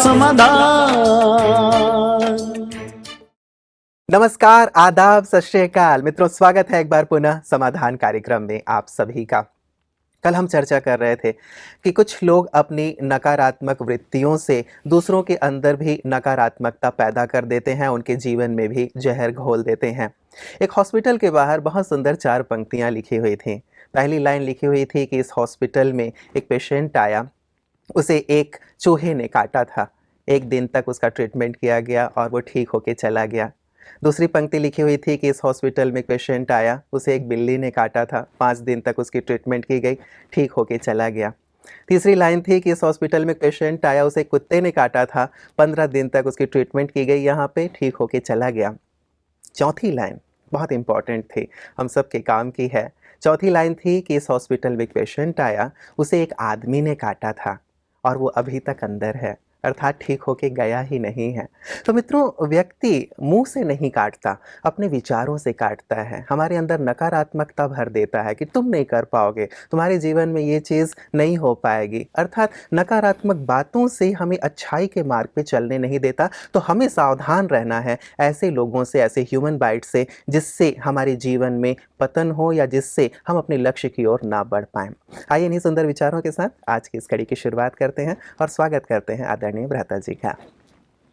समाधान। नमस्कार, आदाब, सत श्री अकाल मित्रों, स्वागत है एक बार पुनः समाधान कार्यक्रम में आप सभी का। कल हम चर्चा कर रहे थे कि कुछ लोग अपनी नकारात्मक वृत्तियों से दूसरों के अंदर भी नकारात्मकता पैदा कर देते हैं, उनके जीवन में भी जहर घोल देते हैं। एक हॉस्पिटल के बाहर बहुत सुंदर 4 पंक्तियां लिखी हुई थी। पहली लाइन लिखी हुई थी कि इस हॉस्पिटल में एक पेशेंट आया, उसे एक चूहे ने काटा था। 1 दिन तक उसका ट्रीटमेंट किया गया और वो ठीक होके चला गया। दूसरी पंक्ति लिखी हुई थी कि इस हॉस्पिटल में एक पेशेंट आया, उसे एक बिल्ली ने काटा था। 5 दिन तक उसकी ट्रीटमेंट की गई, ठीक होके चला गया। तीसरी लाइन थी कि इस हॉस्पिटल में एक पेशेंट आया, उसे कुत्ते ने काटा था। 15 दिन तक उसकी ट्रीटमेंट की गई, यहाँ पे ठीक होके चला गया। चौथी लाइन बहुत इंपॉर्टेंट थी, हम सब के काम की है। चौथी लाइन थी कि इस हॉस्पिटल में एक पेशेंट आया, उसे एक आदमी ने काटा था और वो अभी तक अंदर है, अर्थात ठीक होके गया ही नहीं है। तो मित्रों, व्यक्ति मुंह से नहीं काटता, अपने विचारों से काटता है। हमारे अंदर नकारात्मकता भर देता है कि तुम नहीं कर पाओगे, तुम्हारे जीवन में ये चीज़ नहीं हो पाएगी, अर्थात नकारात्मक बातों से हमें अच्छाई के मार्ग पे चलने नहीं देता। तो हमें सावधान रहना है ऐसे लोगों से, ऐसे ह्यूमन बाइट से, जिससे हमारे जीवन में पतन हो या जिससे हम अपने लक्ष्य की ओर ना बढ़ पाएं। आइए इन्हीं सुंदर विचारों के साथ आज की इस कड़ी की शुरुआत करते हैं और स्वागत करते हैं आदरणीय भ्राता जी का।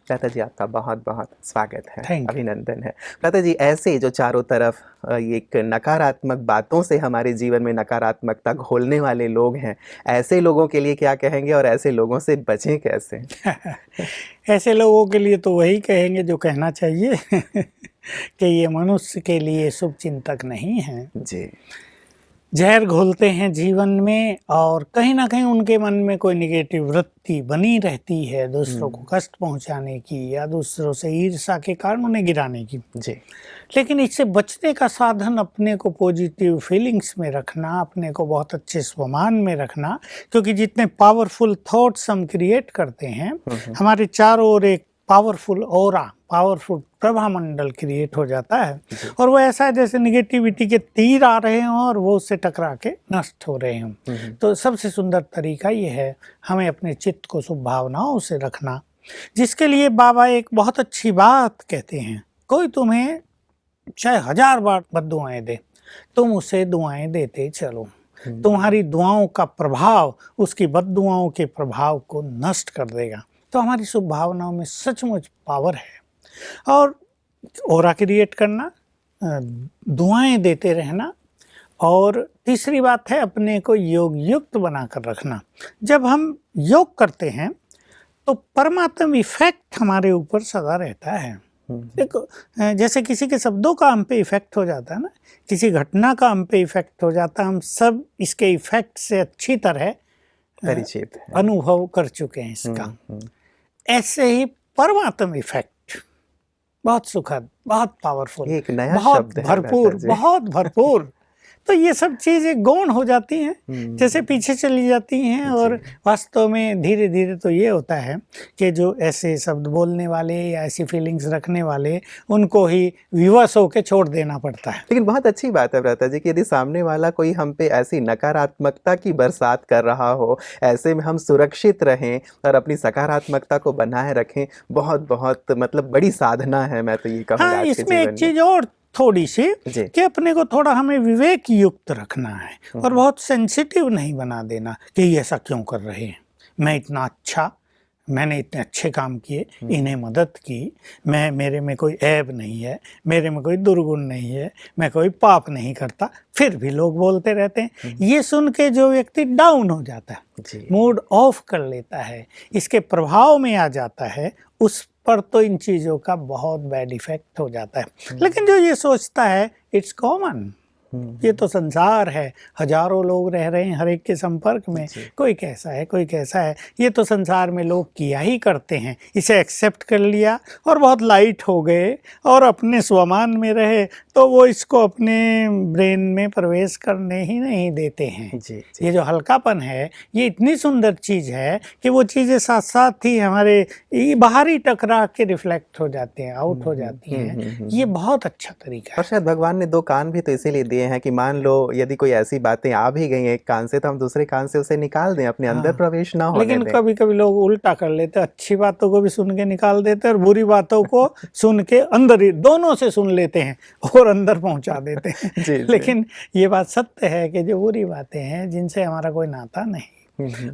भ्राता जी, आपका बहुत बहुत स्वागत है, अभिनंदन है। भ्राता जी, ऐसे जो चारों तरफ एक नकारात्मक बातों से हमारे जीवन में नकारात्मकता घोलने वाले लोग हैं, ऐसे लोगों के लिए क्या कहेंगे और ऐसे लोगों से बचें कैसे? ऐसे लोगों के लिए तो वही कहेंगे जो कहना चाहिए कि ये मनुष्य के लिए शुभ चिंतक नहीं है जी। जहर घोलते हैं जीवन में और कहीं ना कहीं उनके मन में कोई निगेटिव वृत्ति बनी रहती है, दूसरों को कष्ट पहुंचाने की या दूसरों से ईर्ष्या के कारण उन्हें गिराने की। जी। लेकिन इससे बचने का साधन अपने को पॉजिटिव फीलिंग्स में रखना, अपने को बहुत अच्छे स्वमान में रखना, क्योंकि जितने पावरफुल थॉट्स हम क्रिएट करते हैं, हमारे चारों ओर एक पावरफुल ऑरा, पावरफुल प्रभा मंडल क्रिएट हो जाता है और वो ऐसा है जैसे निगेटिविटी के तीर आ रहे हों और वो उससे टकरा के नष्ट हो रहे हों। तो सबसे सुंदर तरीका ये है हमें अपने चित्त को शुभ भावनाओं से रखना, जिसके लिए बाबा एक बहुत अच्छी बात कहते हैं। कोई तुम्हें चाहे 1000 बार बद्दुआएं दे, तुम उसे दुआएं देते चलो। तुम्हारी दुआओं का प्रभाव उसकी बद्दुआओं के प्रभाव को नष्ट कर देगा। तो हमारी शुभ भावनाओं में सचमुच पावर है। और ऑरा क्रिएट करना, दुआएं देते रहना, और तीसरी बात है अपने को योग युक्त बनाकर रखना। जब हम योग करते हैं तो परमात्म इफेक्ट हमारे ऊपर सदा रहता है। देखो, जैसे किसी के शब्दों का हम पे इफेक्ट हो जाता है ना, किसी घटना का हम पे इफेक्ट हो जाता है, हम सब इसके इफेक्ट से अच्छी तरह परिचित है, अनुभव कर चुके हैं इसका। ऐसे ही परमात्म इफेक्ट बहुत सुखद, बहुत पावरफुल, एक नया बहुत शब्द है भरपूर, बहुत भरपूर। तो ये सब चीज़ें गौण हो जाती हैं, जैसे पीछे चली जाती हैं। और वास्तव में धीरे धीरे तो ये होता है कि जो ऐसे शब्द बोलने वाले या ऐसी फीलिंग्स रखने वाले, उनको ही विवश होकर छोड़ देना पड़ता है। लेकिन बहुत अच्छी बात है भ्राता जी कि यदि सामने वाला कोई हम पे ऐसी नकारात्मकता की बरसात कर रहा हो, ऐसे में हम सुरक्षित रहें और अपनी सकारात्मकता को बनाए रखें, बहुत बहुत मतलब बड़ी साधना है, मैं तो ये कहूँगा। हाँ, इसमें एक चीज़ और थोड़ी सी कि अपने को थोड़ा हमें विवेक युक्त रखना है और बहुत सेंसिटिव नहीं बना देना कि ये ऐसा क्यों कर रहे हैं, मैं इतना अच्छा, मैंने इतने अच्छे काम किए, इन्हें मदद की, मेरे में कोई ऐब नहीं है, मेरे में कोई दुर्गुण नहीं है, मैं कोई पाप नहीं करता, फिर भी लोग बोलते रहते हैं। ये सुन के जो व्यक्ति डाउन हो जाता है, मूड ऑफ कर लेता है, इसके प्रभाव में आ जाता है, उस पर तो इन चीज़ों का बहुत बैड इफेक्ट हो जाता है। लेकिन जो ये सोचता है इट्स कॉमन, ये तो संसार है, हजारों लोग रह रहे हैं हर एक के संपर्क में, कोई कैसा है कोई कैसा है, ये तो संसार में लोग किया ही करते हैं, इसे एक्सेप्ट कर लिया और बहुत लाइट हो गए और अपने स्वमान में रहे, तो वो इसको अपने ब्रेन में प्रवेश करने ही नहीं देते हैं। ये जो हल्कापन है ये इतनी सुंदर चीज़ है कि वो चीज़ें साथ साथ ही हमारे बाहरी टकरा के रिफ्लेक्ट हो जाते हैं, आउट हो जाती हैं। ये बहुत अच्छा तरीका है। और शायद भगवान ने 2 कान भी तो इसीलिए दिए ये है कि मान लो यदि कोई ऐसी बातें आ भी गई एक कान से तो हम दूसरे कान से उसे निकाल दें, अपने अंदर हाँ। प्रवेश ना होने लेकिन दें। कभी कभी लोग उल्टा कर लेते, अच्छी बातों को भी सुन के निकाल देते और बुरी बातों को सुन के अंदर ही दोनों से सुन लेते हैं और अंदर पहुंचा देते हैं। जी, जी। लेकिन ये बात सत्य है कि जो बुरी बातें हैं जिनसे हमारा कोई नाता नहीं,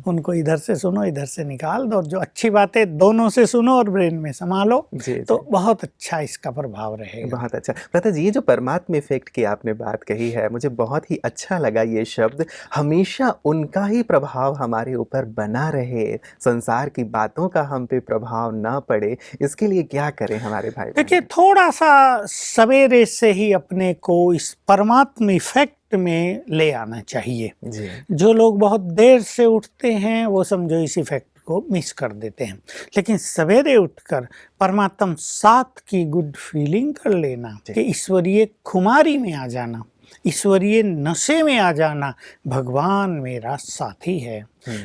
उनको इधर से सुनो, इधर से निकाल दो, और जो अच्छी बातें दोनों से सुनो और ब्रेन में संभालो, जी, तो जी। बहुत अच्छा इसका प्रभाव रहेगा। बहुत अच्छा। भ्राता जी, ये जो परमात्म इफ़ेक्ट की आपने बात कही है, मुझे बहुत ही अच्छा लगा ये शब्द। हमेशा उनका ही प्रभाव हमारे ऊपर बना रहे, संसार की बातों का हम पे प्रभाव ना पड़े, इसके लिए क्या करें हमारे भाई-बहन? देखिए, थोड़ा सा सवेरे से ही अपने को इस परमात्म इफेक्ट में ले आना चाहिए। जी। जो लोग बहुत देर से उठते हैं वो समझो इस इफेक्ट को मिस कर देते हैं, लेकिन सवेरे उठकर परमात्म साथ की गुड फीलिंग कर लेना, कि ईश्वरीय खुमारी में आ जाना, ईश्वरीय नशे में आ जाना, भगवान मेरा साथी है,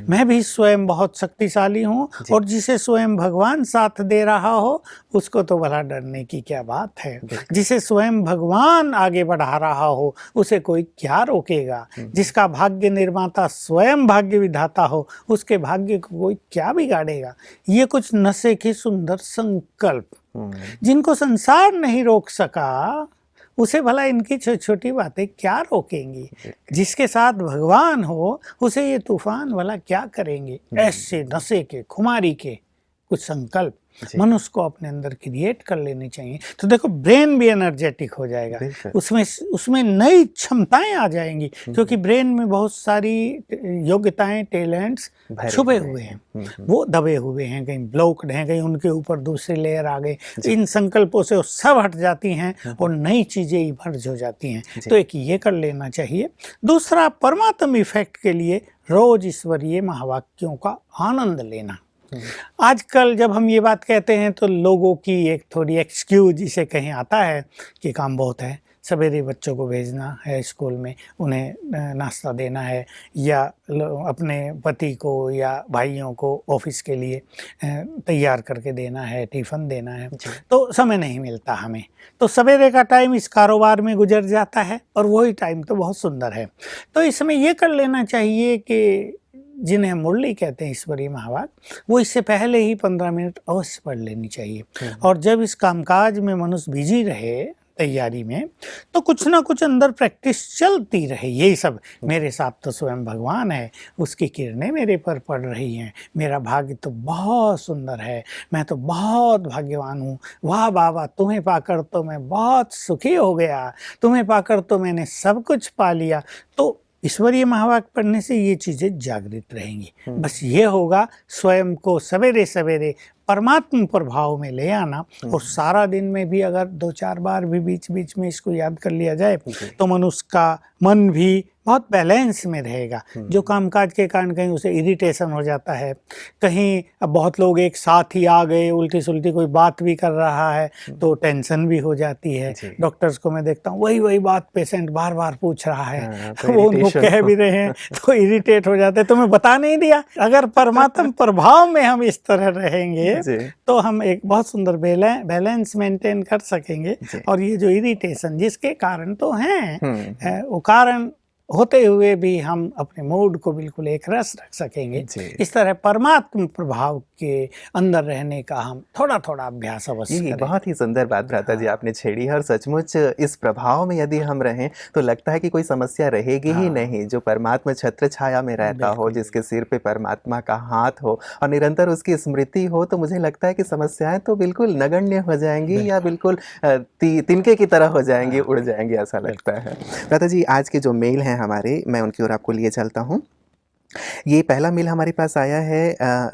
मैं भी स्वयं बहुत शक्तिशाली हूँ, और जिसे स्वयं भगवान साथ दे रहा हो उसको तो भला डरने की क्या बात है। जिसे स्वयं भगवान आगे बढ़ा रहा हो उसे कोई क्या रोकेगा। जिसका भाग्य निर्माता स्वयं भाग्य विधाता हो उसके भाग्य को कोई क्या बिगाड़ेगा। ये कुछ नशे के सुंदर संकल्प जिनको संसार नहीं रोक सका, उसे भला इनकी छोटी बातें क्या रोकेंगी। जिसके साथ भगवान हो उसे ये तूफान भला क्या करेंगे। ऐसे नशे के, खुमारी के कुछ संकल्प मनुष्य को अपने अंदर क्रिएट कर लेने चाहिए, तो देखो ब्रेन भी एनर्जेटिक हो जाएगा, उसमें नई क्षमताएं आ जाएंगी, क्योंकि ब्रेन में बहुत सारी योग्यताएं, टैलेंट्स छुपे हुए हैं, वो दबे हुए हैं, कहीं ब्लॉक्ड हैं, कहीं उनके ऊपर दूसरी लेयर आ गई। इन संकल्पों से वो सब हट जाती हैं और नई चीजें इमर्ज हो जाती हैं। तो एक ये कर लेना चाहिए। दूसरा, परमात्म इफेक्ट के लिए रोज ईश्वरीय महावाक्यों का आनंद लेना। आजकल जब हम ये बात कहते हैं तो लोगों की एक थोड़ी एक्सक्यूज इसे कहीं आता है कि काम बहुत है, सवेरे बच्चों को भेजना है स्कूल में, उन्हें नाश्ता देना है, या अपने पति को या भाइयों को ऑफिस के लिए तैयार करके देना है, टिफ़िन देना है, तो समय नहीं मिलता हमें। तो सवेरे का टाइम इस कारोबार में गुजर जाता है, और वही टाइम तो बहुत सुंदर है। तो इसमें ये कर लेना चाहिए कि जिन्हें मुरली कहते हैं, ईश्वरीय महावाक्य, वो इससे पहले ही 15 मिनट अवश्य पढ़ लेनी चाहिए। और जब इस कामकाज में मनुष्य बिजी रहे तैयारी में, तो कुछ ना कुछ अंदर प्रैक्टिस चलती रहे। यही सब, मेरे साथ तो स्वयं भगवान है, उसकी किरणें मेरे पर पड़ रही हैं, मेरा भाग्य तो बहुत सुंदर है, मैं तो बहुत भाग्यवान हूँ, वाह बाबा तुम्हें पाकर तो मैं बहुत सुखी हो गया, तुम्हें पाकर तो मैंने सब कुछ पा लिया। तो ईश्वरीय महावाक्य पढ़ने से ये चीज़ें जागृत रहेंगी। बस ये होगा स्वयं को सवेरे सवेरे परमात्म प्रभाव में ले आना, और सारा दिन में भी अगर 2-4 बार भी बीच बीच में इसको याद कर लिया जाए तो मनुष्य का मन भी बहुत बैलेंस में रहेगा। जो कामकाज के कारण कहीं उसे इरिटेशन हो जाता है, कहीं अब बहुत लोग एक साथ ही आ गए, उल्टी सुल्टी कोई बात भी कर रहा है तो टेंशन भी हो जाती है। डॉक्टर्स को मैं देखता हूँ वही बात पेशेंट बार बार पूछ रहा है, तो वो उनको कह भी रहे हैं तो इरिटेट हो जाते हैं, तुम्हें बता नहीं दिया। अगर परमात्म प्रभाव में हम इस तरह रहेंगे तो हम एक बहुत सुंदर बैलेंस मेंटेन कर सकेंगे। और ये जो इरिटेशन जिसके कारण तो हैं, वो कारण होते हुए भी हम अपने मूड को बिल्कुल एक रस रख सकेंगे। इस तरह परमात्म प्रभाव के अंदर रहने का हम थोड़ा थोड़ा अभ्यास अवश्य करें। बहुत ही सुंदर बात भ्राता जी आपने छेड़ी है, और सचमुच इस प्रभाव में यदि हम रहें तो लगता है कि कोई समस्या रहेगी ही नहीं। जो परमात्मा छत्र छाया में रहता हो, जिसके सिर पे परमात्मा का हाथ हो और निरंतर उसकी स्मृति हो, तो मुझे लगता है कि समस्याएं तो बिल्कुल नगण्य हो जाएंगी, या बिल्कुल तिनके की तरह हो जाएंगी, उड़ जाएंगी, ऐसा लगता है। भ्राता जी, आज के जो मेल हैं हमारे, मैं उनकी ओर आपको लिए चलता हूँ। ये पहला मेल हमारे पास आया है।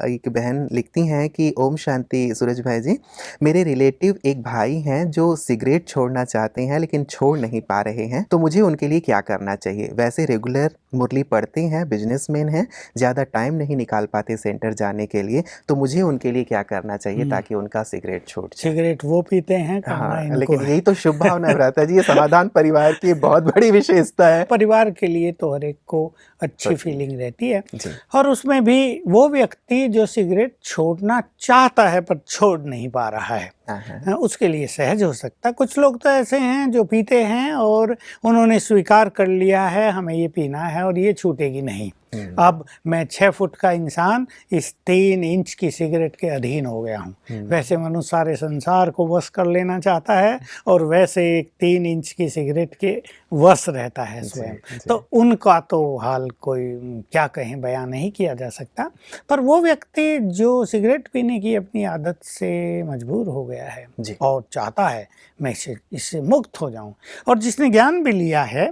एक बहन लिखती हैं कि ओम शांति सूरज भाई जी, मेरे रिलेटिव एक भाई हैं जो सिगरेट छोड़ना चाहते हैं लेकिन छोड़ नहीं पा रहे हैं, तो मुझे उनके लिए क्या करना चाहिए। वैसे रेगुलर मुरली पढ़ते हैं, बिजनेसमैन हैं, ज़्यादा टाइम नहीं निकाल पाते सेंटर जाने के लिए, तो मुझे उनके लिए क्या करना चाहिए ताकि उनका सिगरेट छूट जाए। सिगरेट वो पीते हैं, हाँ, लेकिन यही तो शुभ भावना रहता है जी, ये समाधान परिवार की बहुत बड़ी विशेषता है। परिवार के लिए तो हर एक को अच्छी फीलिंग रहती है है। जी। और उसमें भी वो व्यक्ति जो सिगरेट छोड़ना चाहता है पर छोड़ नहीं पा रहा है, हाँ, हाँ। उसके लिए सहज हो सकता है। कुछ लोग तो ऐसे हैं जो पीते हैं और उन्होंने स्वीकार कर लिया है हमें ये पीना है और ये छूटेगी नहीं। अब मैं 6 फुट का इंसान इस 3 इंच की सिगरेट के अधीन हो गया हूँ। वैसे मनुष्य सारे संसार को वश कर लेना चाहता है और वैसे एक 3 इंच की सिगरेट के वश रहता है स्वयं। तो उनका तो हाल कोई क्या कहें, बयान नहीं किया जा सकता। पर वो व्यक्ति जो सिगरेट पीने की अपनी आदत से मजबूर हो गया है जी। और चाहता है मैं इससे मुक्त हो जाऊं, और जिसने ज्ञान भी लिया है,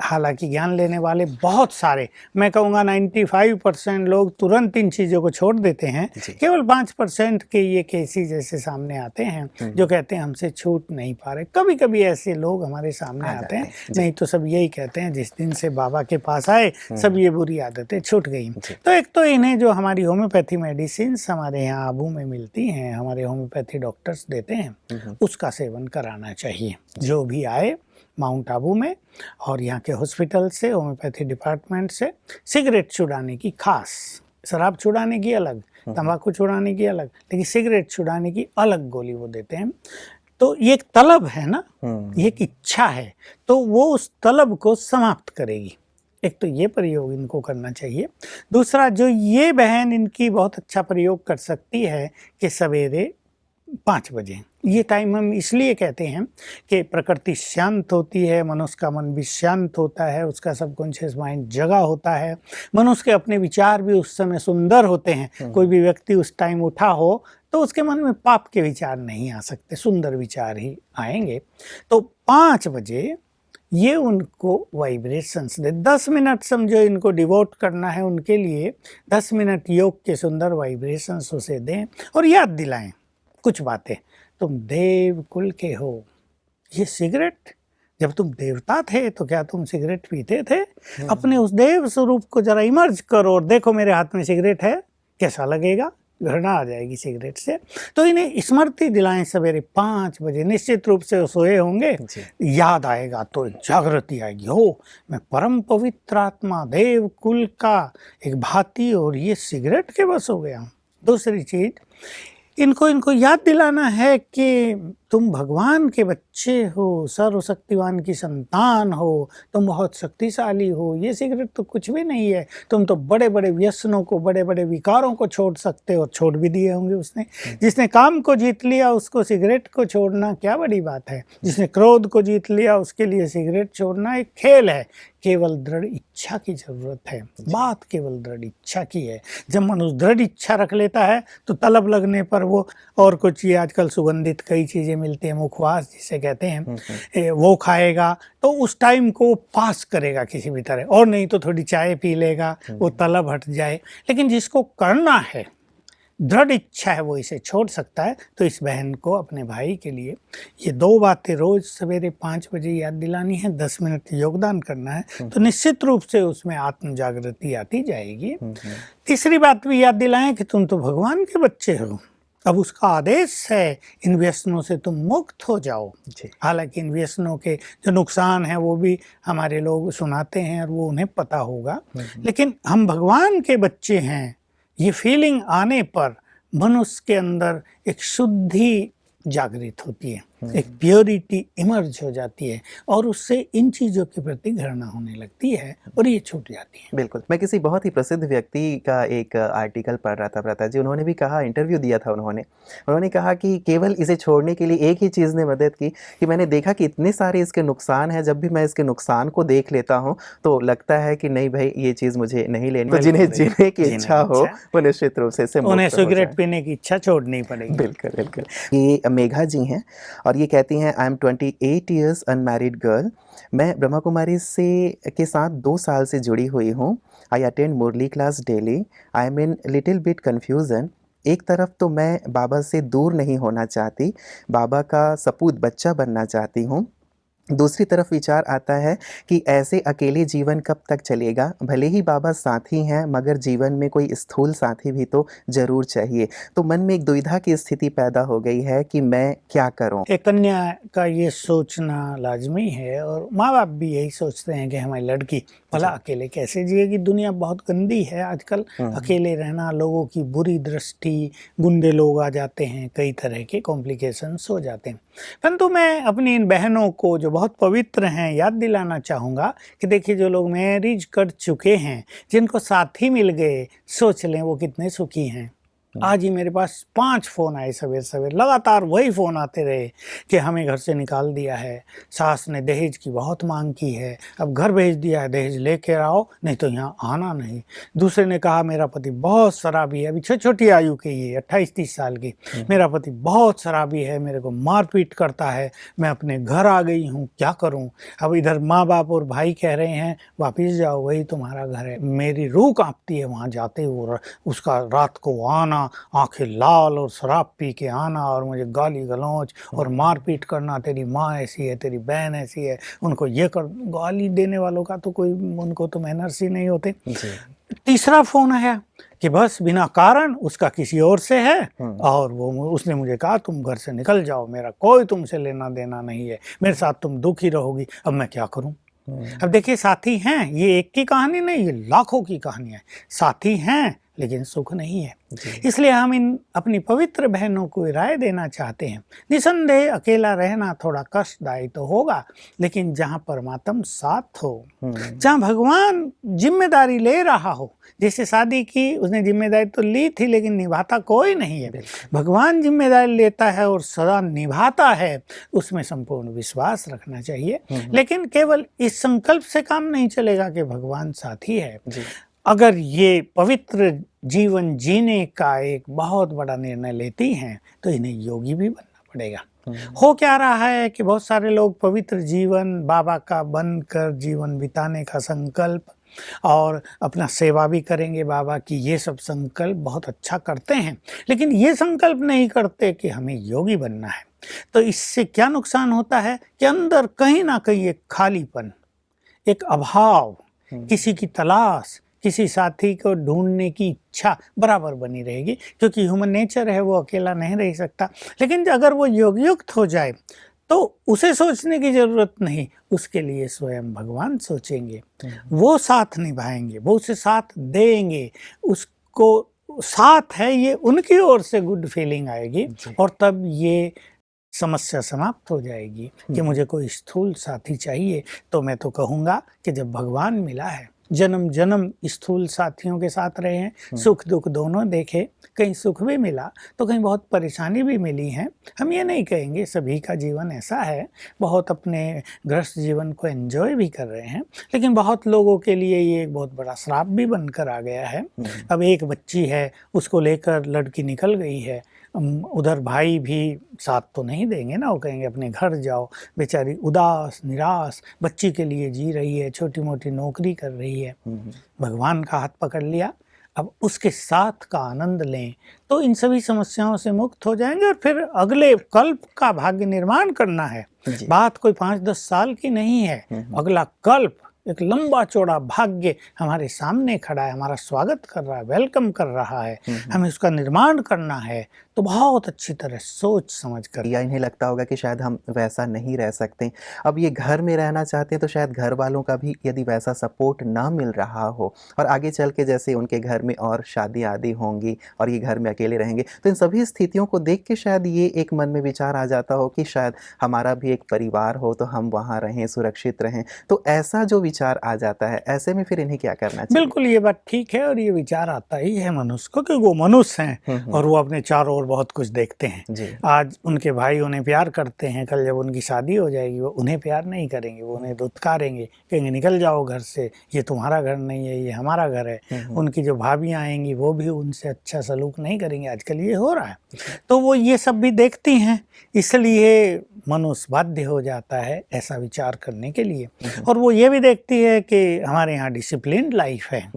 हालांकि ज्ञान लेने वाले बहुत सारे, मैं कहूँगा 95% लोग तुरंत इन चीज़ों को छोड़ देते हैं। केवल 5% के ये केसेस जैसे सामने आते हैं जो कहते हैं हमसे छूट नहीं पा रहे। कभी कभी ऐसे लोग हमारे सामने आते हैं, नहीं तो सब यही कहते हैं जिस दिन से बाबा के पास आए सब ये बुरी आदतें छूट गई। तो एक तो इन्हें जो हमारी होम्योपैथी मेडिसिन हमारे यहाँ आबू में मिलती हैं, हमारे होम्योपैथी डॉक्टर्स देते हैं, उसका सेवन कराना चाहिए। जो भी आए माउंट आबू में और यहाँ के हॉस्पिटल से, होम्योपैथी डिपार्टमेंट से, सिगरेट छुड़ाने की खास, शराब छुड़ाने की अलग, तंबाकू छुड़ाने की अलग, लेकिन सिगरेट छुड़ाने की अलग गोली वो देते हैं। तो ये एक तलब है ना, ये एक इच्छा है, तो वो उस तलब को समाप्त करेगी। एक तो ये प्रयोग इनको करना चाहिए। दूसरा, जो ये बहन इनकी बहुत अच्छा प्रयोग कर सकती है कि सवेरे 5 बजे, ये टाइम हम इसलिए कहते हैं कि प्रकृति शांत होती है, मनुष्य का मन भी शांत होता है, उसका सबकॉन्शियस माइंड जगा होता है, मनुष्य के अपने विचार भी उस समय सुंदर होते हैं। कोई भी व्यक्ति उस टाइम उठा हो तो उसके मन में पाप के विचार नहीं आ सकते, सुंदर विचार ही आएंगे। तो 5 बजे ये उनको वाइब्रेशंस दे, 10 मिनट समझो इनको डिवोट करना है उनके लिए, 10 मिनट योग के सुंदर वाइब्रेशंस उसे दें और याद दिलाएं कुछ बातें। तुम देव कुल के हो। ये सिगरेट, जब तुम देवता थे तो क्या तुम सिगरेट पीते थे? अपने उस देव स्वरूप को जरा इमर्ज करो और देखो मेरे हाथ में सिगरेट है, कैसा लगेगा? घृणा आ जाएगी सिगरेट से। तो इन्हें स्मृति दिलाएं सवेरे 5 बजे, निश्चित रूप से वो सोए होंगे, याद आएगा तो जागृति आएगी, हो मैं परम पवित्र आत्मा देव कुल का एक भांति और ये सिगरेट के बस हो गया हूँ। दूसरी चीज, इनको याद दिलाना है कि तुम भगवान के बच्चे हो, सर्वशक्तिवान की संतान हो, तुम बहुत शक्तिशाली हो। ये सिगरेट तो कुछ भी नहीं है, तुम तो बड़े बड़े व्यसनों को, बड़े बड़े विकारों को छोड़ सकते हो। छोड़ भी दिए होंगे उसने। जिसने काम को जीत लिया उसको सिगरेट को छोड़ना क्या बड़ी बात है। जिसने क्रोध को जीत लिया उसके लिए सिगरेट छोड़ना एक खेल है। केवल दृढ़ इच्छा की जरूरत है, बात केवल दृढ़ इच्छा की है। जब मनुष्य दृढ़ इच्छा रख लेता है तो तलब लगने पर वो, और कुछ ये आजकल सुगंधित कई चीज़ें मिलती हैं, मुखवास जिसे कहते हैं, वो खाएगा तो उस टाइम को पास करेगा किसी भी तरह, और नहीं तो थोड़ी चाय पी लेगा, वो तलब हट जाए। लेकिन जिसको करना है, दृढ़ इच्छा है, वो इसे छोड़ सकता है। तो इस बहन को अपने भाई के लिए ये 2 बातें रोज सवेरे 5 बजे याद दिलानी है, 10 मिनट योगदान करना है, तो निश्चित रूप से उसमें आत्म जागृति आती जाएगी। तीसरी बात भी याद दिलाएं कि तुम तो भगवान के बच्चे हो, अब उसका आदेश है इन व्यसनों से तुम मुक्त हो जाओ। हालांकि इन व्यसनों के जो नुकसान है वो भी हमारे लोग सुनाते हैं और वो उन्हें पता होगा, लेकिन हम भगवान के बच्चे हैं, ये फीलिंग आने पर मनुष्य के अंदर एक शुद्धि जागृत होती है, एक प्योरिटी इमर्ज हो जाती है और उससे इन चीज़ों के प्रति घृणा होने लगती है और ये छूट जाती है। बिल्कुल। मैं किसी बहुत ही प्रसिद्ध व्यक्ति का एक आर्टिकल पढ़ रहा था, प्रता जी, उन्होंने भी कहा, इंटरव्यू दिया था उन्होंने कहा कि केवल इसे छोड़ने के लिए एक ही चीज़ ने मदद की कि मैंने देखा कि इतने सारे इसके नुकसान हैं, जब भी मैं इसके नुकसान को देख लेता हूँ तो लगता है कि नहीं भाई ये चीज़ मुझे नहीं लेनी। तो जिन्हें जीने की इच्छा हो वो निश्चित रूप से उन्हें सिगरेट पीने की इच्छा छोड़नी पड़ेगी। बिल्कुल बिल्कुल। ये मेघा जी हैं और ये कहती हैं, I am 28 years unmarried girl. मैं ब्रह्मा कुमारी के साथ 2 साल से जुड़ी हुई हूँ। I attend Murli class daily. I am in little bit confusion. एक तरफ तो मैं बाबा से दूर नहीं होना चाहती, बाबा का सपूत बच्चा बनना चाहती हूँ, दूसरी तरफ विचार आता है कि ऐसे अकेले जीवन कब तक चलेगा, भले ही बाबा साथी हैं मगर जीवन में कोई स्थूल साथी भी तो ज़रूर चाहिए। तो मन में एक दुविधा की स्थिति पैदा हो गई है कि मैं क्या करूं? एक कन्या का ये सोचना लाजमी है और माँ बाप भी यही सोचते हैं कि हमारी लड़की भला अकेले कैसे जिएगी। दुनिया बहुत गंदी है आजकल, अकेले रहना, लोगों की बुरी दृष्टि, गुंडे लोग आ जाते हैं, कई तरह के कॉम्प्लिकेशंस हो जाते हैं। परंतु मैं अपनी इन बहनों को जो बहुत पवित्र हैं याद दिलाना चाहूँगा कि देखिए, जो लोग मैरिज कर चुके हैं, जिनको साथी मिल गए, सोच लें वो कितने सुखी हैं। आज ही मेरे पास 5 फ़ोन आए सवेर सवेर, लगातार वही फ़ोन आते रहे कि हमें घर से निकाल दिया है, सास ने दहेज की बहुत मांग की है, अब घर भेज दिया है, दहेज लेके आओ नहीं तो यहाँ आना नहीं। दूसरे ने कहा मेरा पति बहुत शराबी है, अभी छोटी आयु की ही 28-30 साल की, मेरा पति बहुत शराबी है, मेरे को मारपीट करता है, मैं अपने घर आ गई हूँ, क्या करूँ। अब इधर माँ बाप और भाई कह रहे हैं वापस जाओ, वही तुम्हारा घर है। मेरी रूह कांपती है वहाँ जाते हुए, उसका रात को आना, आंखें लाल और शराब पी के आना और मुझे गाली गलौज और मारपीट करना, तेरी माँ ऐसी है, तेरी बहन ऐसी है, उनको ये कर। गाली देने वालों का तो कोई, उनको तो मैनर्स ही नहीं होते। तीसरा फोन आया कि बस बिना कारण उसका किसी और से है और वो उसने मुझे कहा तुम घर से निकल जाओ, मेरा कोई तुमसे लेना देना नहीं है, मेरे साथ तुम दुखी रहोगी। अब मैं क्या करूं। अब देखिए, साथी हैं, ये एक की कहानी नहीं, ये लाखों की कहानी है। साथी हैं लेकिन सुख नहीं है। इसलिए हम इन अपनी पवित्र बहनों को राय देना चाहते हैं। निसंदेह अकेला रहना थोड़ा कष्टदायी तो होगा, लेकिन जहाँ परमात्मा साथ हो, जहाँ भगवान जिम्मेदारी ले रहा हो, जैसे शादी की उसने जिम्मेदारी तो ली थी लेकिन निभाता कोई नहीं है, भगवान जिम्मेदारी लेता है और सदा निभाता है, उसमें संपूर्ण विश्वास रखना चाहिए। लेकिन केवल इस संकल्प से काम नहीं चलेगा कि भगवान साथी है। अगर ये पवित्र जीवन जीने का एक बहुत बड़ा निर्णय लेती हैं तो इन्हें योगी भी बनना पड़ेगा। हो क्या रहा है कि बहुत सारे लोग पवित्र जीवन बाबा का बनकर जीवन बिताने का संकल्प और अपना सेवा भी करेंगे बाबा की, ये सब संकल्प बहुत अच्छा करते हैं, लेकिन ये संकल्प नहीं करते कि हमें योगी बनना है। तो इससे क्या नुकसान होता है कि अंदर कहीं ना कहीं एक खालीपन, एक अभाव, किसी की तलाश, किसी साथी को ढूंढने की इच्छा बराबर बनी रहेगी, क्योंकि ह्यूमन नेचर है, वो अकेला नहीं रह सकता। लेकिन अगर वो योगयुक्त हो जाए तो उसे सोचने की जरूरत नहीं, उसके लिए स्वयं भगवान सोचेंगे, वो साथ निभाएंगे, वो उसे साथ देंगे, उसको साथ है ये उनकी ओर से गुड फीलिंग आएगी और तब ये समस्या समाप्त हो जाएगी कि मुझे कोई स्थूल साथी चाहिए। तो मैं तो कहूँगा कि जब भगवान मिला है, जन्म जन्म स्थूल साथियों के साथ रहे हैं, सुख दुख दोनों देखे, कहीं सुख भी मिला तो कहीं बहुत परेशानी भी मिली है। हम ये नहीं कहेंगे सभी का जीवन ऐसा है, बहुत अपने गृहस्थ जीवन को एंजॉय भी कर रहे हैं, लेकिन बहुत लोगों के लिए ये एक बहुत बड़ा श्राप भी बनकर आ गया है। अब एक बच्ची है, उसको लेकर लड़की निकल गई है, उधर भाई भी साथ तो नहीं देंगे ना, वो कहेंगे अपने घर जाओ। बेचारी उदास निराश बच्ची के लिए जी रही है, छोटी मोटी नौकरी कर रही है, भगवान का हाथ पकड़ लिया, अब उसके साथ का आनंद लें तो इन सभी समस्याओं से मुक्त हो जाएंगे। और फिर अगले कल्प का भाग्य निर्माण करना है, बात कोई 5-10 साल की नहीं है, अगला कल्प एक लंबा चौड़ा भाग्य हमारे सामने खड़ा है, हमारा स्वागत कर रहा है, वेलकम कर रहा है, हमें उसका निर्माण करना है। तो बहुत अच्छी तरह सोच समझ कर, या इन्हें लगता होगा कि शायद हम वैसा नहीं रह सकते, अब ये घर में रहना चाहते हैं तो शायद घर वालों का भी यदि वैसा सपोर्ट ना मिल रहा हो और आगे चल के जैसे उनके घर में और शादी आदि होंगी और ये घर में अकेले रहेंगे, तो इन सभी स्थितियों को देख के शायद ये एक मन में विचार आ जाता हो कि शायद हमारा भी एक परिवार हो तो हम वहाँ रहें, सुरक्षित रहें। तो ऐसा जो विचार आ जाता है, ऐसे में फिर इन्हें क्या करना चाहिए? बिल्कुल ये बात ठीक है, और ये विचार आता ही है मनुष्य को, क्योंकि वो मनुष्य हैं और वो अपने चारों ओर बहुत कुछ देखते हैं। आज उनके भाई उन्हें प्यार करते हैं, कल जब उनकी शादी हो जाएगी वो उन्हें प्यार नहीं करेंगे, वो उन्हें दुत्कारेंगे, कहेंगे निकल जाओ घर से, ये तुम्हारा घर नहीं है, ये हमारा घर है। उनकी जो भाभियाँ आएंगी वो भी उनसे अच्छा सलूक नहीं करेंगे, आजकल ये हो रहा है। तो वो ये सब भी देखती हैं, इसलिए मनुष्य बाध्य हो जाता है ऐसा विचार करने के लिए। और वो ये भी देखती है कि हमारे यहाँ डिसिप्लिन्ड लाइफ है,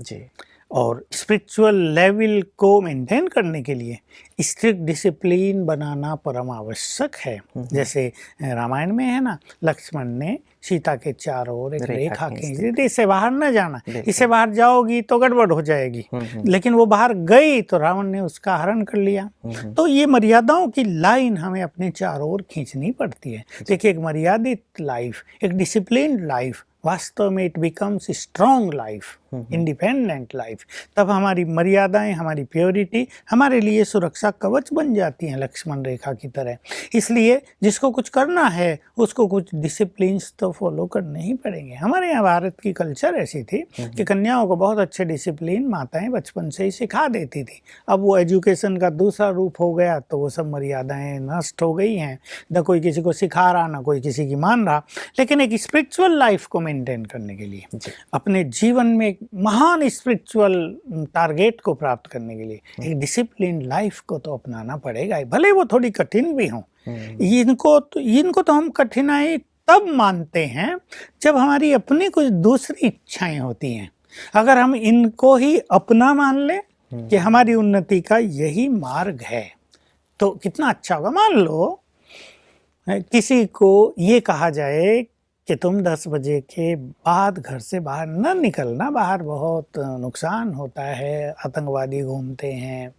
और स्पिरिचुअल लेवल को मेंटेन करने के लिए स्ट्रिक्ट डिसिप्लिन बनाना परम आवश्यक है। जैसे रामायण में है ना, लक्ष्मण ने सीता के चारों ओर एक रेखा खींच दी, इससे बाहर न जाना, इससे बाहर जाओगी तो गड़बड़ हो जाएगी। लेकिन वो बाहर गई तो रावण ने उसका हरण कर लिया। तो ये मर्यादाओं की लाइन हमें अपने चारों ओर खींचनी पड़ती है। देखिए, एक मर्यादित लाइफ, एक डिसिप्लिन्ड लाइफ, वास्तव में it becomes strong life, independent life. तब हमारी मर्यादाएं, हमारी प्योरिटी हमारे लिए सुरक्षा कवच बन जाती हैं, लक्ष्मण रेखा की तरह। इसलिए जिसको कुछ करना है उसको कुछ डिसिप्लिन्स तो फॉलो करने ही पड़ेंगे। हमारे यहाँ भारत की कल्चर ऐसी थी कि कन्याओं को बहुत अच्छे डिसिप्लिन माताएं बचपन से ही सिखा देती थी। अब वो एजुकेशन का दूसरा रूप हो गया तो वो सब मर्यादाएं नष्ट हो गई हैं। न कोई किसी को सिखा रहा, ना कोई किसी की मान रहा। लेकिन एक स्पिरिचुअल लाइफ को मेंटेन करने के लिए, अपने जीवन में एक महान स्पिरिचुअल टारगेट को प्राप्त करने के लिए एक डिसिप्लिन लाइफ को तो अपनाना पड़ेगा ही, भले वो थोड़ी कठिन भी हो। इनको तो हम कठिनाई तब मानते हैं जब हमारी अपनी कुछ दूसरी इच्छाएं होती हैं। अगर हम इनको ही अपना मान लें कि हमारी उन्नति का यही मार्ग है तो कितना अच्छा होगा। मान लो किसी को ये कहा जाए कि तुम 10 बजे के बाद घर से बाहर न निकलना, बाहर बहुत नुकसान होता है, आतंकवादी घूमते हैं,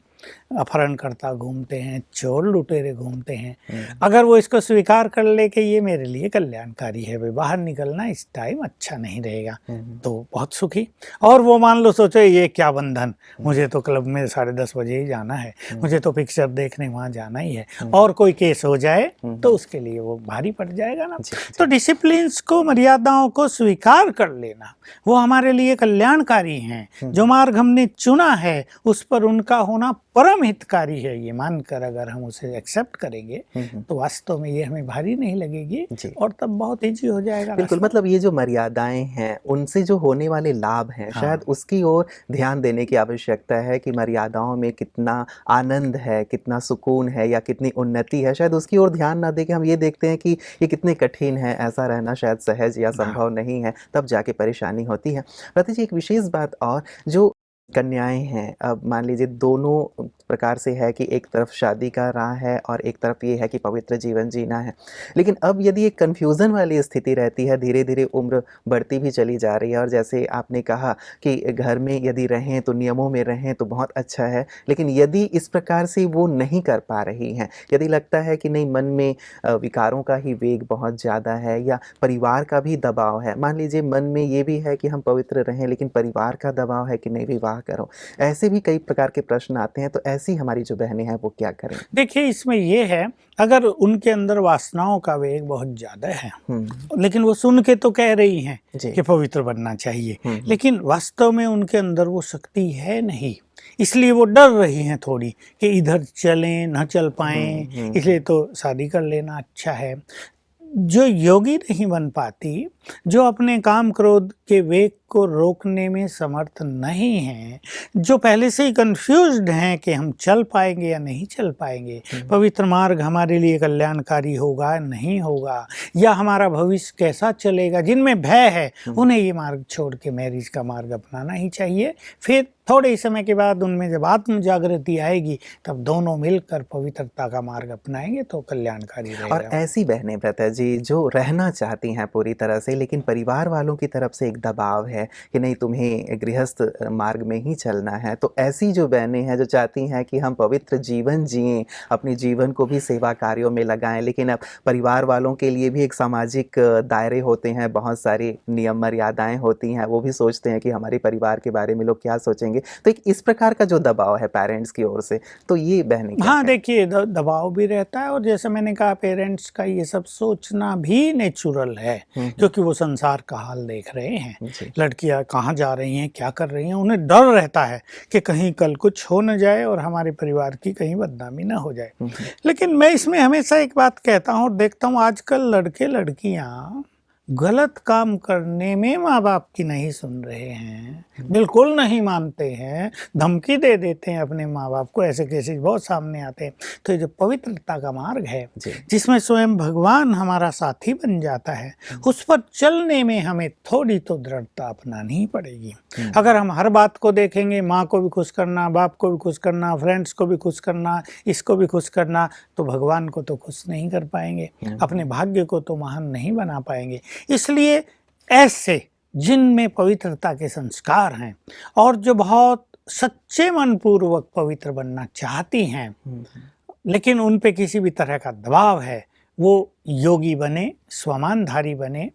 अपहरणकर्ता घूमते हैं, चोर लुटेरे घूमते हैं। अगर वो इसको स्वीकार कर ले कि ये मेरे लिए कल्याणकारी है, वे बाहर निकलना इस टाइम अच्छा नहीं रहेगा, तो बहुत सुखी। और वो मान लो सोचो ये क्या बंधन, मुझे तो क्लब में 10:30 बजे ही जाना है, मुझे तो पिक्चर देखने वहाँ जाना ही है, और कोई केस हो जाए तो उसके लिए वो भारी पड़ जाएगा ना। तो डिसिप्लिन्स को, मर्यादाओं को स्वीकार कर लेना वो हमारे लिए कल्याणकारी हैं। जो मार्ग हमने चुना है उस पर उनका होना परम हितकारी है, ये मानकर अगर हम उसे एक्सेप्ट करेंगे तो वास्तव में ये हमें भारी नहीं लगेगी और तब बहुत ईजी हो जाएगा। बिल्कुल, मतलब ये जो मर्यादाएं हैं उनसे जो होने वाले लाभ हैं, शायद उसकी ओर ध्यान देने की आवश्यकता है कि मर्यादाओं में कितना आनंद है, कितना सुकून है या कितनी उन्नति है। शायद उसकी ओर ध्यान ना दे के हम ये देखते हैं कि ये कितने कठिन है, ऐसा रहना शायद सहज या संभव नहीं है, तब जाके परेशानी होती है। रति जी, एक विशेष बात और, जो कन्याएं हैं, अब मान लीजिए दोनों प्रकार से है कि एक तरफ शादी का राह है और एक तरफ ये है कि पवित्र जीवन जीना है। लेकिन अब यदि एक कन्फ्यूज़न वाली स्थिति रहती है, धीरे धीरे उम्र बढ़ती भी चली जा रही है, और जैसे आपने कहा कि घर में यदि रहें तो नियमों में रहें तो बहुत अच्छा है, लेकिन यदि इस प्रकार से वो नहीं कर पा रही हैं, यदि लगता है कि नहीं मन में विकारों का ही वेग बहुत ज़्यादा है या परिवार का भी दबाव है, मान लीजिए मन में ये भी है कि हम पवित्र रहें लेकिन परिवार का दबाव है कि नहीं विवाह करो, ऐसे भी कई प्रकार के प्रश्न आते हैं, तो ऐसी हमारी जो बहनें हैं वो क्या करें? देखिए, इसमें ये है, अगर उनके अंदर वासनाओं का वेग बहुत ज्यादा है, लेकिन वो सुन के तो कह रही हैं कि पवित्र बनना चाहिए, लेकिन वास्तव में उनके अंदर वो शक्ति है नहीं, इसलिए वो डर रही हैं थोड़ी कि इधर चलें न चल पाएं, इसलिए तो शादी कर लेना अच्छा है। जो योगी नहीं बन पाती, जो अपने काम क्रोध के वेग को रोकने में समर्थ नहीं हैं, जो पहले से ही कंफ्यूज्ड हैं कि हम चल पाएंगे या नहीं चल पाएंगे, पवित्र मार्ग हमारे लिए कल्याणकारी होगा नहीं होगा, या हमारा भविष्य कैसा चलेगा, जिनमें भय है उन्हें ये मार्ग छोड़ के मैरिज का मार्ग अपनाना ही चाहिए। फिर थोड़े ही समय के बाद उनमें जब आत्म जागृति आएगी तब दोनों मिलकर पवित्रता का मार्ग अपनाएंगे तो कल्याणकारी रहेगा। और ऐसी बहनें व्रता जी जो रहना चाहती हैं पूरी तरह से, लेकिन परिवार वालों की तरफ से एक दबाव है कि नहीं तुम्हें गृहस्थ मार्ग में ही चलना है, तो ऐसी जो बहनें हैं जो चाहती हैं कि हम पवित्र जीवन जिएं, अपने जीवन को भी सेवा कार्यों में लगाएं, लेकिन अब परिवार वालों के लिए भी एक सामाजिक दायरे होते हैं, बहुत सारी नियम मर्यादाएं होती हैं, वो भी सोचते हैं कि हमारे परिवार के बारे में लोग क्या सोचेंगे, तो एक इस प्रकार का जो दबाव है पेरेंट्स की ओर से, तो ये बहनें हाँ देखिए, दबाव भी रहता है, और जैसे मैंने कहा पेरेंट्स का ये सब सोचना भी नेचुरल है, क्योंकि वो संसार का हाल देख रहे हैं, लड़कियां कहाँ जा रही हैं, क्या कर रही हैं, उन्हें डर रहता है कि कहीं कल कुछ हो न जाए और हमारे परिवार की कहीं बदनामी न हो जाए। लेकिन मैं इसमें हमेशा एक बात कहता हूँ और देखता हूँ, आजकल लड़के लड़कियाँ गलत काम करने में माँ बाप की नहीं सुन रहे हैं, बिल्कुल नहीं मानते हैं, धमकी दे देते हैं अपने माँ बाप को, ऐसे केसेस बहुत सामने आते हैं। तो ये जो पवित्रता का मार्ग है जिसमें स्वयं भगवान हमारा साथी बन जाता है, उस पर चलने में हमें थोड़ी तो दृढ़ता अपनानी पड़ेगी। अगर हम हर बात को देखेंगे, माँ को भी खुश करना, बाप को भी खुश करना, फ्रेंड्स को भी खुश करना, इसको भी खुश करना, तो भगवान को तो खुश नहीं कर पाएंगे, अपने भाग्य को तो महान नहीं बना पाएंगे। इसलिए ऐसे जिनमें पवित्रता के संस्कार हैं और जो बहुत सच्चे मन पूर्वक पवित्र बनना चाहती हैं, लेकिन उन पे किसी भी तरह का दबाव है, वो योगी बने, स्वमानधारी बने,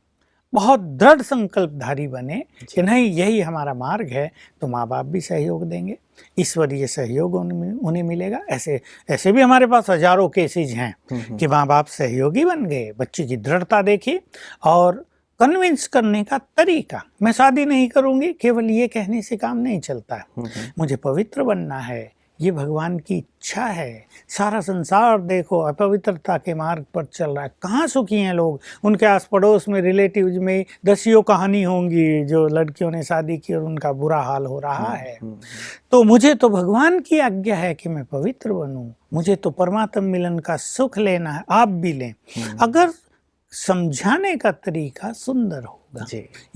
बहुत दृढ़ संकल्पधारी बने कि नहीं यही हमारा मार्ग है, तो माँ बाप भी सहयोग देंगे, ईश्वरीय सहयोग उन्हें मिलेगा। ऐसे भी हमारे पास हजारों केसेज हैं कि माँ बाप सहयोगी बन गए, बच्चे की दृढ़ता देखी और कन्विंस करने का तरीका, मैं शादी नहीं करूंगी केवल ये कहने से काम नहीं चलता है, मुझे पवित्र बनना है, ये भगवान की इच्छा है। सारा संसार देखो अपवित्रता के मार्ग पर चल रहा है, कहाँ सुखी हैं लोग। उनके आस पड़ोस में रिलेटिव्स में दसियों कहानी होंगी जो लड़कियों ने शादी की और उनका बुरा हाल हो रहा है। तो मुझे तो भगवान की आज्ञा है कि मैं पवित्र बनूं, मुझे तो परमात्म मिलन का सुख लेना है, आप भी लें। अगर समझाने का तरीका सुंदर होगा,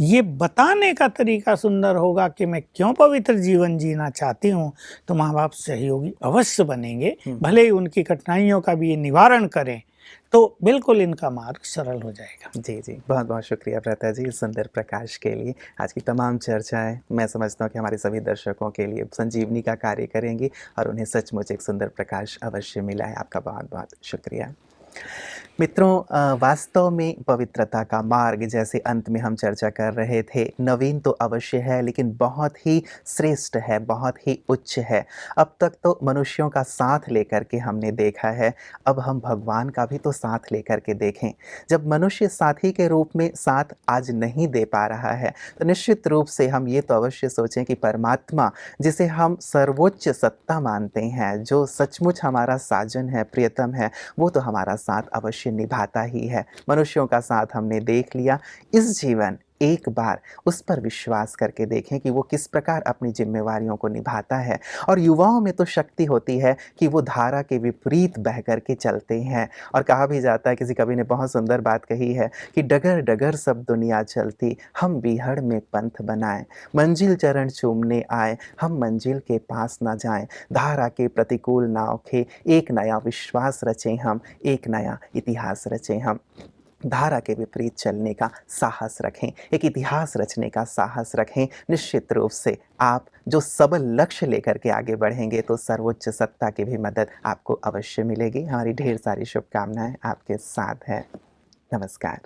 ये बताने का तरीका सुंदर होगा कि मैं क्यों पवित्र जीवन जीना चाहती हूँ, तो माँ बाप सहयोगी अवश्य बनेंगे, भले ही उनकी कठिनाइयों का भी ये निवारण करें, तो बिल्कुल इनका मार्ग सरल हो जाएगा। जी जी, बहुत बहुत शुक्रिया भ्राता जी इस सुंदर प्रकाश के लिए। आज की तमाम चर्चाएं मैं समझता हूँ कि हमारे सभी दर्शकों के लिए संजीवनी का कार्य करेंगी और उन्हें सचमुच एक सुंदर प्रकाश अवश्य मिला है। आपका बहुत बहुत शुक्रिया। मित्रों, वास्तव में पवित्रता का मार्ग जैसे अंत में हम चर्चा कर रहे थे, नवीन तो अवश्य है लेकिन बहुत ही श्रेष्ठ है, बहुत ही उच्च है। अब तक तो मनुष्यों का साथ लेकर के हमने देखा है, अब हम भगवान का भी तो साथ लेकर के देखें। जब मनुष्य साथी के रूप में साथ आज नहीं दे पा रहा है, तो निश्चित रूप से हम ये तो अवश्य सोचें कि परमात्मा जिसे हम सर्वोच्च सत्ता मानते हैं, जो सचमुच हमारा साजन है, प्रियतम है, वो तो हमारा साथ अवश्य निभाता ही है। मनुष्यों का साथ हमने देख लिया, इस जीवन एक बार उस पर विश्वास करके देखें कि वो किस प्रकार अपनी जिम्मेवारियों को निभाता है। और युवाओं में तो शक्ति होती है कि वो धारा के विपरीत बह कर के चलते हैं। और कहा भी जाता है, किसी कवि ने बहुत सुंदर बात कही है कि डगर डगर सब दुनिया चलती, हम बीहड़ में पंथ बनाएं, मंजिल चरण चूमने आए, हम मंजिल के पास ना जाएं, धारा के प्रतिकूल नाव खे, एक नया विश्वास रचें हम, एक नया इतिहास रचें हम। धारा के विपरीत चलने का साहस रखें, एक इतिहास रचने का साहस रखें। निश्चित रूप से आप जो सबल लक्ष्य लेकर के आगे बढ़ेंगे तो सर्वोच्च सत्ता की भी मदद आपको अवश्य मिलेगी। हमारी ढेर सारी शुभकामनाएं आपके साथ है। नमस्कार।